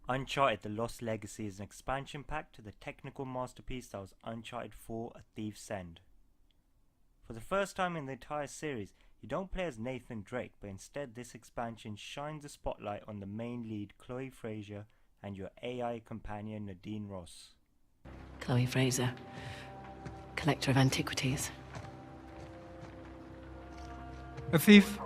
Uncharted the Lost Legacy is an expansion pack to the technical masterpiece that was Uncharted 4: A Thief's End. For the first time in the entire series, you don't play as Nathan Drake, but instead this expansion shines a spotlight on the main lead Chloe Fraser and your AI companion Nadine Ross. Chloe Fraser, collector of antiquities. A thief?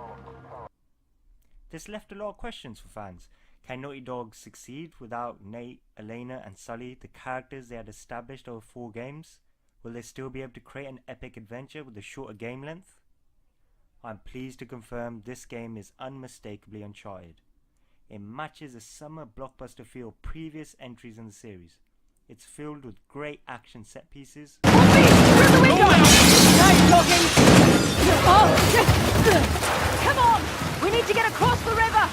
This left a lot of questions for fans. Can Naughty Dog succeed without Nate, Elena and Sully, the characters they had established over 4 games? Will they still be able to create an epic adventure with a shorter game length? I'm pleased to confirm this game is unmistakably Uncharted. It matches the summer blockbuster feel of previous entries in the series. It's filled with great action set pieces. Through the window! Nice talking! Oh! Come on! We need to get across the river!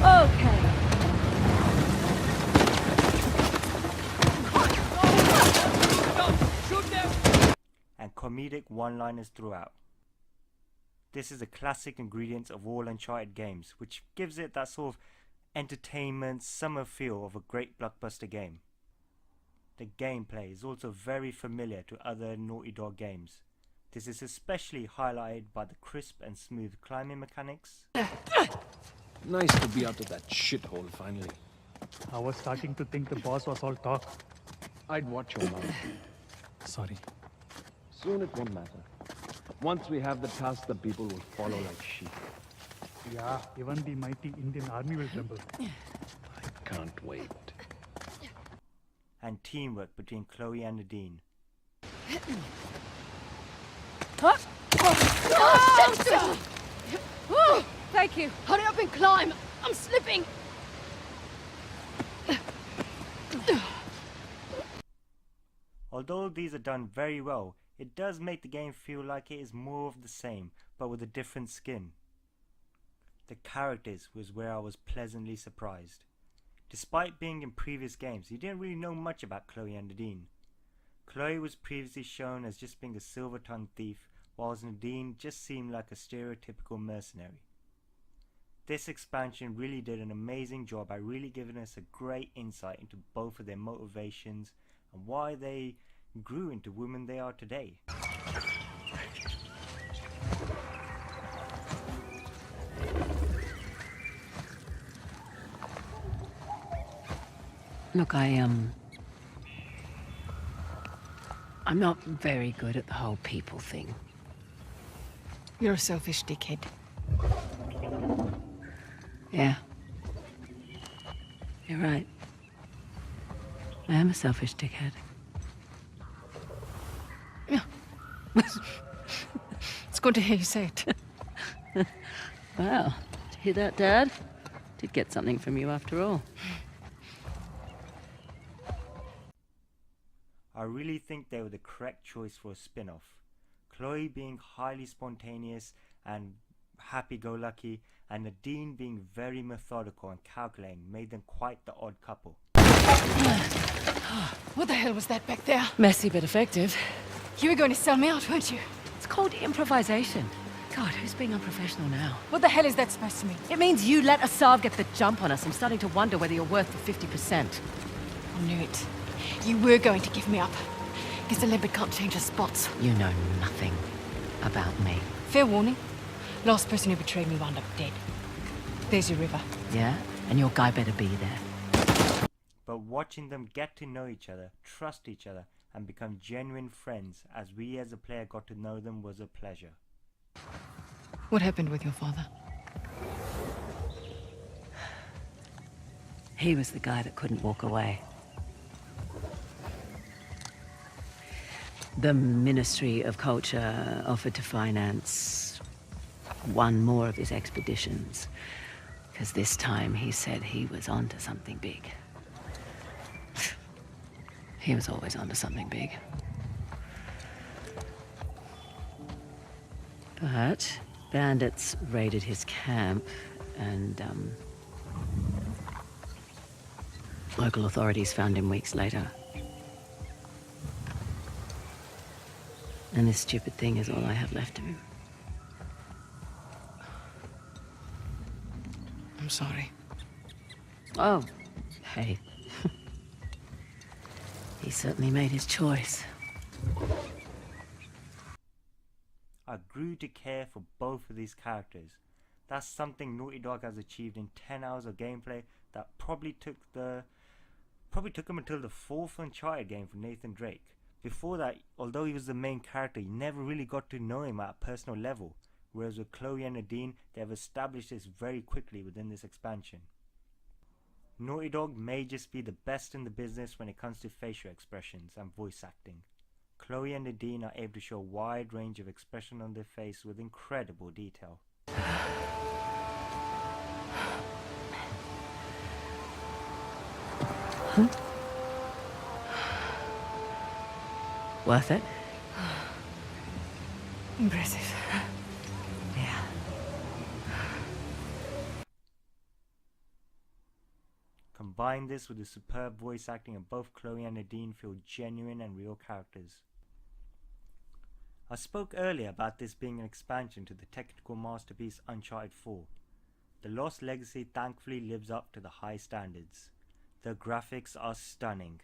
Okay. And comedic one-liners throughout. This is a classic ingredient of all Uncharted games, which gives it that sort of entertainment, summer feel of a great blockbuster game. The gameplay is also very familiar to other Naughty Dog games. This is especially highlighted by the crisp and smooth climbing mechanics. Nice to be out of that shithole finally. I was starting to think the boss was all talk. I'd watch your mouth. Sorry. Soon it won't matter. Once we have the task, the people will follow like sheep. Yeah, even the mighty Indian army will tremble. I can't wait. And teamwork between Chloe and Nadine. Huh? Oh, shit! Oh, thank you. Hurry up and climb. I'm slipping. Although these are done very well, it does make the game feel like it is more of the same, but with a different skin. The characters was where I was pleasantly surprised. Despite being in previous games, you didn't really know much about Chloe and Nadine. Chloe was previously shown as just being a silver-tongued thief, whilst Nadine just seemed like a stereotypical mercenary. This expansion really did an amazing job by really giving us a great insight into both of their motivations and why they grew into women they are today. Look, I'm not very good at the whole people thing. You're a selfish dickhead. Yeah. You're right. I am a selfish dickhead. Yeah. It's good to hear you say it. Wow. Did you hear that, Dad? Did get something from you after all. I really think they were the correct choice for a spin-off. Chloe being highly spontaneous and happy-go-lucky, and Nadine being very methodical and calculating made them quite the odd couple. What the hell was that back there? Messy but effective. You were going to sell me out, weren't you? It's called improvisation. God, who's being unprofessional now? What the hell is that supposed to mean? It means you let Asav get the jump on us. I'm starting to wonder whether you're worth the 50%. I knew it. You were going to give me up. Guess the leopard can't change her spots. You know nothing about me. Fair warning. Last person who betrayed me wound up dead. There's your river. Yeah? And your guy better be there. But watching them get to know each other, trust each other, and become genuine friends as we as a player got to know them was a pleasure. What happened with your father? He was the guy that couldn't walk away. The Ministry of Culture offered to finance one more of his expeditions, because this time he said he was onto something big. He was always onto something big. But bandits raided his camp, and local authorities found him weeks later. And this stupid thing is all I have left of him. I'm sorry. Oh, hey. He certainly made his choice. I grew to care for both of these characters. That's something Naughty Dog has achieved in 10 hours of gameplay that probably took him until the 4th Uncharted game for Nathan Drake. Before that, although he was the main character, you never really got to know him at a personal level, whereas with Chloe and Nadine, they have established this very quickly within this expansion. Naughty Dog may just be the best in the business when it comes to facial expressions and voice acting. Chloe and Nadine are able to show a wide range of expression on their face with incredible detail. Worth it? Impressive. Yeah. Combine this with the superb voice acting of both Chloe and Nadine feel genuine and real characters. I spoke earlier about this being an expansion to the technical masterpiece Uncharted 4. The Lost Legacy thankfully lives up to the high standards. The graphics are stunning.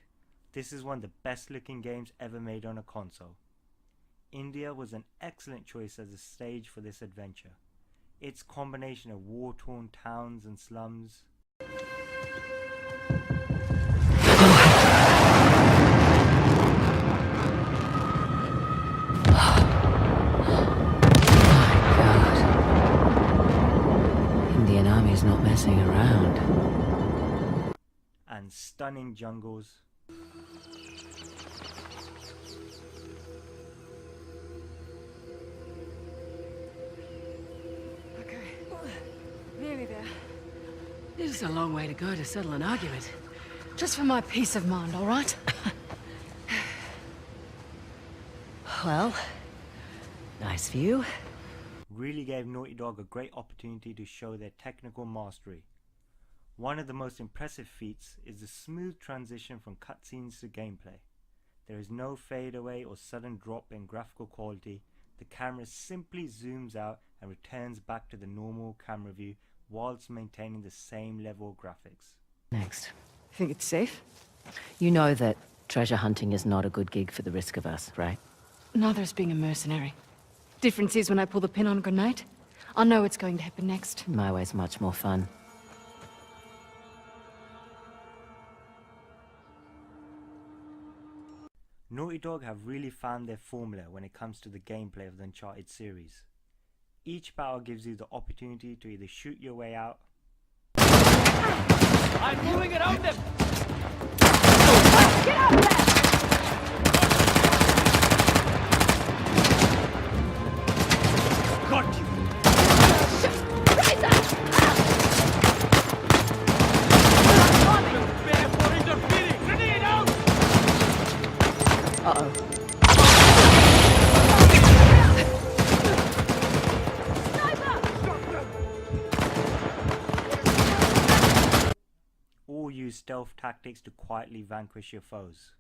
This is one of the best looking games ever made on a console. India was an excellent choice as a stage for this adventure. Its combination of war-torn towns and slums, Indian Army's not messing around. and stunning jungles. Okay. Nearly there. This is a long way to go to settle an argument. Just for my peace of mind, all right? Well, nice view. Really gave Naughty Dog a great opportunity to show their technical mastery. One of the most impressive feats is the smooth transition from cutscenes to gameplay. There is no fade away or sudden drop in graphical quality. The camera simply zooms out and returns back to the normal camera view whilst maintaining the same level of graphics. Next. Think it's safe? You know that treasure hunting is not a good gig for the risk of us, right? Neither is being a mercenary. Difference is when I pull the pin on a grenade, I know what's going to happen next. My way's much more fun. Naughty Dog have really found their formula when it comes to the gameplay of the Uncharted series. Each battle gives you the opportunity to either shoot your way out, I'm moving around them! Get out there! Got you! Prepare for interfering! Grenade out! Uh-oh. or use stealth tactics to quietly vanquish your foes.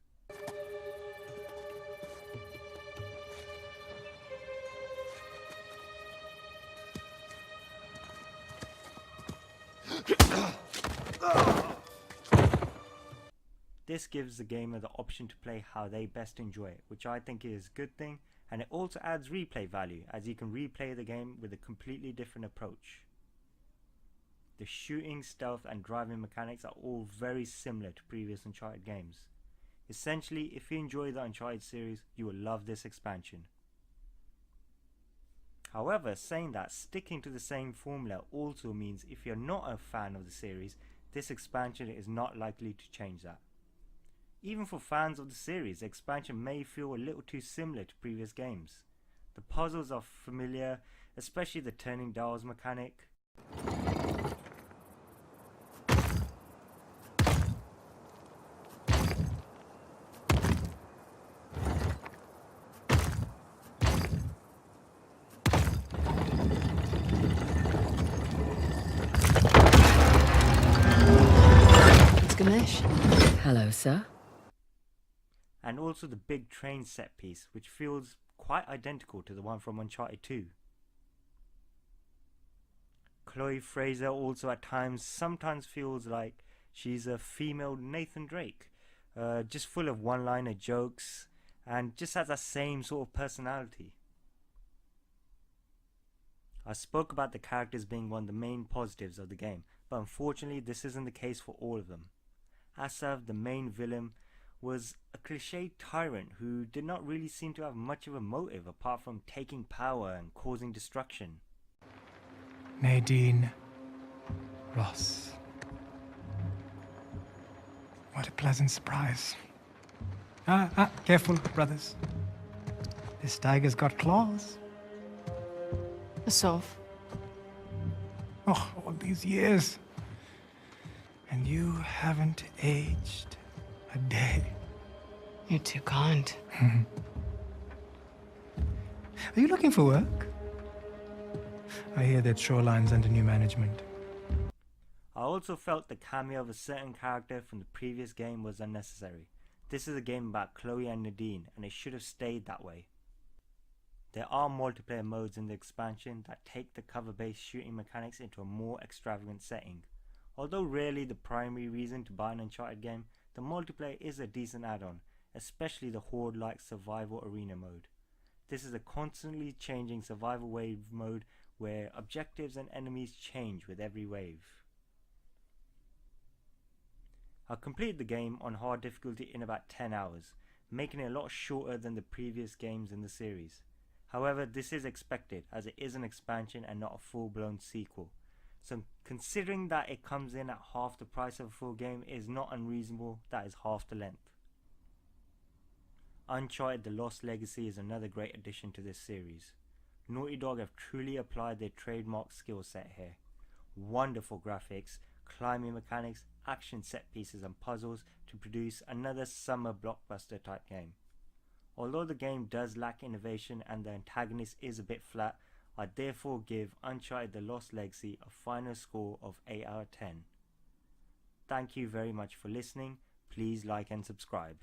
This gives the gamer the option to play how they best enjoy it, which I think is a good thing, and it also adds replay value as you can replay the game with a completely different approach. The shooting, stealth and driving mechanics are all very similar to previous Uncharted games. Essentially, if you enjoy the Uncharted series, you will love this expansion. However, saying that, sticking to the same formula also means if you're not a fan of the series, this expansion is not likely to change that. Even for fans of the series, the expansion may feel a little too similar to previous games. The puzzles are familiar, especially the turning dials mechanic. It's Ganesh. Hello, sir. And also the big train set piece, which feels quite identical to the one from Uncharted 2. Chloe Fraser also at times sometimes feels like she's a female Nathan Drake, just full of one-liner jokes and just has that same sort of personality. I spoke about the characters being one of the main positives of the game, but unfortunately this isn't the case for all of them. Asav, the main villain, was a cliched tyrant who did not really seem to have much of a motive apart from taking power and causing destruction. Nadine Ross. What a pleasant surprise. Careful, brothers. This tiger's got claws. Asov. Oh, all these years. And you haven't aged a day. You're too kind. Are you looking for work? I hear that Shoreline's under new management. I also felt the cameo of a certain character from the previous game was unnecessary. This is a game about Chloe and Nadine, and it should have stayed that way. There are multiplayer modes in the expansion that take the cover-based shooting mechanics into a more extravagant setting. Although rarely the primary reason to buy an Uncharted game, the multiplayer is a decent add-on, especially the Horde-like survival arena mode. This is a constantly changing survival wave mode where objectives and enemies change with every wave. I completed the game on hard difficulty in about 10 hours, making it a lot shorter than the previous games in the series. However, this is expected as it is an expansion and not a full-blown sequel. So considering that it comes in at half the price of a full game is not unreasonable. That is half the length. Uncharted the Lost Legacy is another great addition to this series. Naughty Dog have truly applied their trademark skill set here. Wonderful graphics, climbing mechanics, action set pieces and puzzles to produce another summer blockbuster type game. Although the game does lack innovation and the antagonist is a bit flat, I therefore give Uncharted the Lost Legacy a final score of 8 out of 10. Thank you very much for listening. Please like and subscribe.